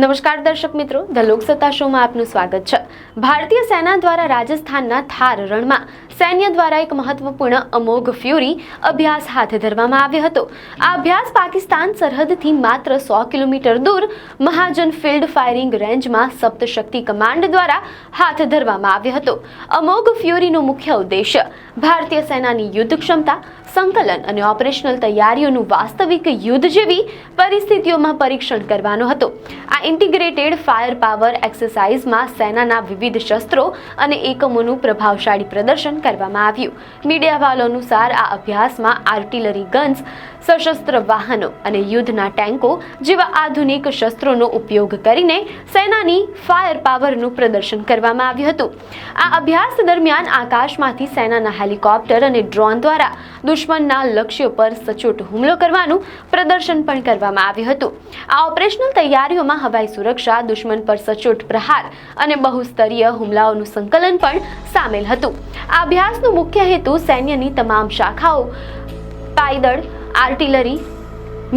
નમસ્કાર દર્શક મિત્રો, ધ લોકસત્તા શોમાં આપનું સ્વાગત છે। ભારતીય સેના દ્વારા રાજસ્થાનના થાર રણમાં સૈન્ય દ્વારા એક મહત્વપૂર્ણ અમોઘ ફ્યુરી અભ્યાસ હાથ ધરવામાં આવ્યો હતો। આ અભ્યાસ પાકિસ્તાન સરહદથી માત્ર 100 કિલોમીટર દૂર મહાજન ફિલ્ડ ફાયરિંગ રેન્જમાં સપ્તશક્તિ કમાન્ડ દ્વારા હાથ ધરવામાં આવ્યો હતો। અમોઘ ફ્યુરીનો મુખ્ય ઉદ્દેશ્ય ભારતીય સેનાની યુદ્ધ ક્ષમતા, સંકલન અને ઓપરેશનલ તૈયારીઓનું વાસ્તવિક યુદ્ધ જેવી પરિસ્થિતિઓમાં પરીક્ષણ કરવાનો હતો। આ ઇન્ટિગ્રેટેડ ફાયર પાવર એક્સરસાઇઝમાં સેનાના વિવિધ શસ્ત્રો અને એકમોનું પ્રભાવશાળી પ્રદર્શન કરવામાં આવ્યું। મીડિયા અહેવાલો અનુસાર આ અભ્યાસમાં આર્ટિલરી ગન્સ, સશસ્ત્ર વાહનો અને યુદ્ધના ટેન્કો જેવા આધુનિક શસ્ત્રોનો ઉપયોગ કરીને સેનાની ફાયર પાવરનું પ્રદર્શન કરવામાં આવ્યું હતું। આ અભ્યાસ દરમિયાન આકાશમાંથી સેનાના હેલિકોપ્ટર અને ડ્રોન દ્વારા દુશ્મનના લક્ષ્યો પર સચોટ હુમલો કરવાનું પ્રદર્શન પણ કરવામાં આવ્યું હતું। આ ઓપરેશનલ તૈયારીઓમાં હવાઈ સુરક્ષા, દુશ્મન પર સચોટ પ્રહાર અને બહુસ્તરીય હુમલાઓનું સંકલન પણ સામેલ હતું। આ અભ્યાસનો મુખ્ય હેતુ સૈન્યની તમામ શાખાઓ, પાયદળ, આર્ટિલરી,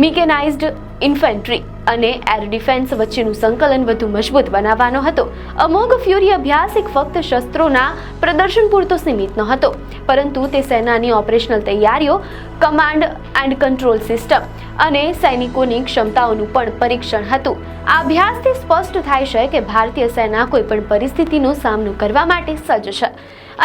મિકેનાઇઝ્ડ ઇન્ફેન્ટ્રી અને એર ડિફેન્સ વચ્ચેનું સંકલન વધુ મજબૂત બનાવવાનો હતો। અમોઘ ફ્યુરી અભ્યાસ ફક્ત શસ્ત્રોના પ્રદર્શન પૂરતો સીમિત ન હતો, પરંતુ તે સેનાની ઓપરેશનલ તૈયારીઓ, કમાન્ડ એન્ડ કંટ્રોલ સિસ્ટમ અને સૈનિકોની ક્ષમતાઓનું પણ પરીક્ષણ હતું। આ અભ્યાસથી સ્પષ્ટ થાય છે કે ભારતીય સેના કોઈપણ પરિસ્થિતિનો સામનો કરવા માટે સજ્જ છે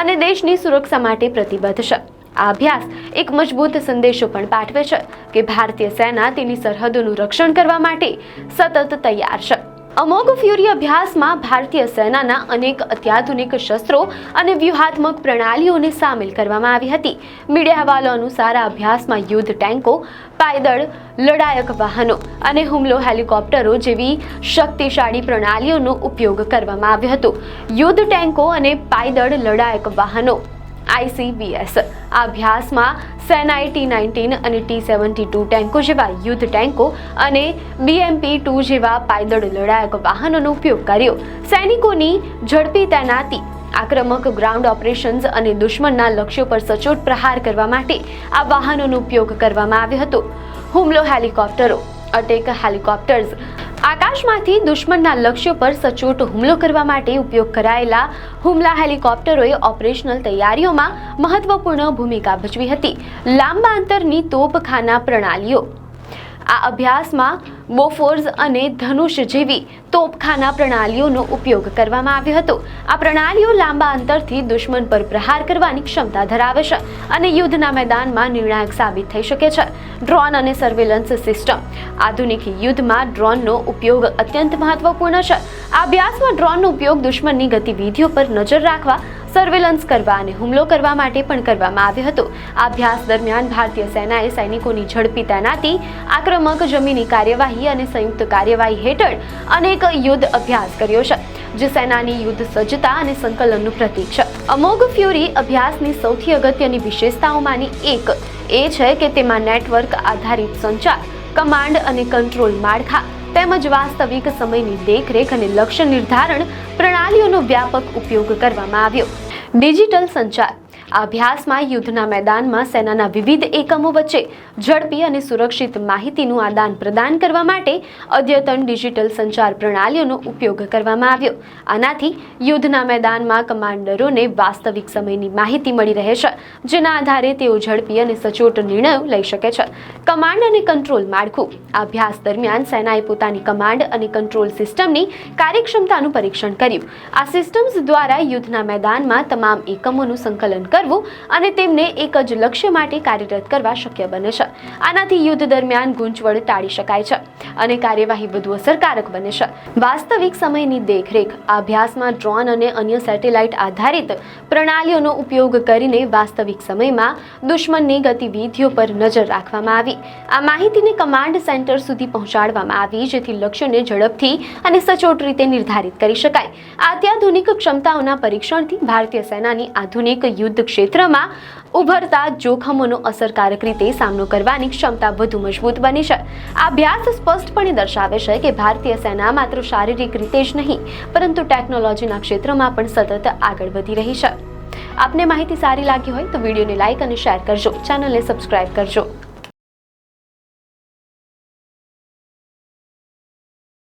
અને દેશની સુરક્ષા માટે પ્રતિબદ્ધ છે। આ અભ્યાસ એક મજબૂત સંદેશો પણ પાઠવે છે કે ભારતીય સેના તેની સરહદોનું રક્ષણ કરવા માટે સતત તૈયાર છે। અમોઘ ફ્યુરી અભ્યાસમાં ભારતીય સેનાના અનેક અત્યાધુનિક શસ્ત્રો અને વ્યૂહાત્મક પ્રણાલીઓને સામેલ કરવામાં આવી હતી। મીડિયા અહેવાલો અનુસાર આ અભ્યાસમાં યુદ્ધ ટેન્કો, પાયદળ, લડાયક વાહનો અને હુમલો હેલિકોપ્ટરો જેવી શક્તિશાળી પ્રણાલીઓનો ઉપયોગ કરવામાં આવ્યો હતો। યુદ્ધ ટેન્કો અને પાયદળ લડાયક વાહનો ICBS આ અભ્યાસમાં સેનાએ T-19 અને T-72 ટેન્કો જેવા યુદ્ધ ટેન્કો અને BMP-2 જેવા પાયદળ લડાયક વાહનોનો ઉપયોગ કર્યો। સૈનિકોની ઝડપી તૈનાતી, આક્રમક ગ્રાઉન્ડ ઓપરેશન્સ અને દુશ્મનના લક્ષ્યો પર સચોટ પ્રહાર કરવા માટે આ વાહનોનો ઉપયોગ કરવામાં આવ્યો હતો। હુમલો હેલિકોપ્ટરો, અટેક હેલિકોપ્ટર્સ આકાશમાંથી દુશ્મનના લક્ષ્યો પર સચોટ હુમલો કરવા માટે ઉપયોગ કરાયેલા હુમલા હેલિકોપ્ટરોએ ઓપરેશનલ તૈયારીઓમાં મહત્વપૂર્ણ ભૂમિકા ભજવી હતી। લાંબા અંતરની તોપખાના પ્રણાલીઓ, આ અભ્યાસમાં બોફોર્સ અને ધનુષ જેવી તોપખાના પ્રણાલીઓનો ઉપયોગ કરવામાં આવ્યો હતો। આ પ્રણાલીઓ લાંબા અંતરથી દુશ્મન પર પ્રહાર કરવાની ક્ષમતા ધરાવે છે અને યુદ્ધના મેદાનમાં નિર્ણાયક સાબિત થઈ શકે છે। ડ્રોન અને સર્વેલન્સ સિસ્ટમ, આધુનિક યુદ્ધમાં ડ્રોનનો ઉપયોગ અત્યંત મહત્વપૂર્ણ છે। આ અભ્યાસમાં ડ્રોનનો ઉપયોગ દુશ્મનની ગતિવિધિઓ પર નજર રાખવા, સર્વેલન્સ કરવા અને હુમલો કરવા માટે પણ કરવામાં આવ્યો હતો। આ અભ્યાસ દરમિયાન ભારતીય સેનાએ સૈનિકોની ઝડપી તૈનાતી, આક્રમક જમીની કાર્યવાહી અને સંયુક્ત કાર્યવાહી હેઠળ અનેક યુદ્ધ અભ્યાસ કર્યો છે, જે સેનાની યુદ્ધ સજ્જતા અને સંકલનનું પ્રતીક છે। અમોઘ ફ્યુરી અભ્યાસની સૌથી અગત્યની વિશેષતાઓમાંની એક એ છે કે તેમાં નેટવર્ક આધારિત સંચાર, કમાન્ડ અને કંટ્રોલ માળખા તેમજ વાસ્તવિક સમયની દેખરેખ અને લક્ષ્ય નિર્ધારણ પ્રણાલીઓનો વ્યાપક ઉપયોગ કરવામાં આવ્યો। ડિજિટલ સંચાર, આ અભ્યાસમાં યુદ્ધના મેદાનમાં સેનાના વિવિધ એકમો વચ્ચે ઝડપી અને સુરક્ષિત માહિતીનું આદાન પ્રદાન કરવા માટે અદ્યતન ડિજિટલ સંચાર પ્રણાલીઓનો ઉપયોગ કરવામાં આવ્યો। આનાથી યુદ્ધના મેદાનમાં કમાન્ડરોને વાસ્તવિક સમયની માહિતી મળી રહે છે, જેના આધારે તેઓ ઝડપી અને સચોટ નિર્ણયો લઈ શકે છે। કમાન્ડ અને કંટ્રોલ માળખું, આ અભ્યાસ દરમિયાન સેનાએ પોતાની કમાન્ડ અને કંટ્રોલ સિસ્ટમની કાર્યક્ષમતાનું પરીક્ષણ કર્યું। આ સિસ્ટમ્સ દ્વારા યુદ્ધના મેદાનમાં તમામ એકમોનું સંકલન કરવું અને તેમને એક જ લક્ષ્ય માટે કાર્યરત કરવા શક્ય બને છે। આનાથી યુદ્ધ દરમિયાન ગૂંચવણ ટાળી શકાય છે અને કાર્યવાહી વધુ અસરકારક બને છે। વાસ્તવિક સમયની દેખરેખ, આ અભ્યાસમાં ડ્રોન અને અન્ય સેટેલાઇટ આધારિત પ્રણાલીઓનો ઉપયોગ કરીને વાસ્તવિક સમયમાં દુશ્મનની ગતિવિધિઓ પર નજર રાખવામાં આવી। આ માહિતીને કમાન્ડ સેન્ટર સુધી પહોંચાડવામાં આવી, જેથી લક્ષ્યોને ઝડપથી અને સચોટ રીતે નિર્ધારિત કરી શકાય। આ અત્યાધુનિક ક્ષમતાઓના પરીક્ષણથી ભારતીય સેનાની આધુનિક યુદ્ધ ક્ષેત્રમાં ઉભરતા જોખમોનો અસરકારક રીતે સામનો કરવાની ક્ષમતા વધુ મજબૂત બની છે। આ અભ્યાસ સ્પષ્ટપણે દર્શાવે છે કે ભારતીય સેના માત્ર શારીરિક રીતે જ નહીં, પરંતુ ટેકનોલોજીના ક્ષેત્રમાં પણ સતત આગળ વધી રહી છે। આપને માહિતી સારી લાગી હોય તો વિડીયોને લાઇક અને શેર કરજો, ચેનલને સબસ્ક્રાઇબ કરજો।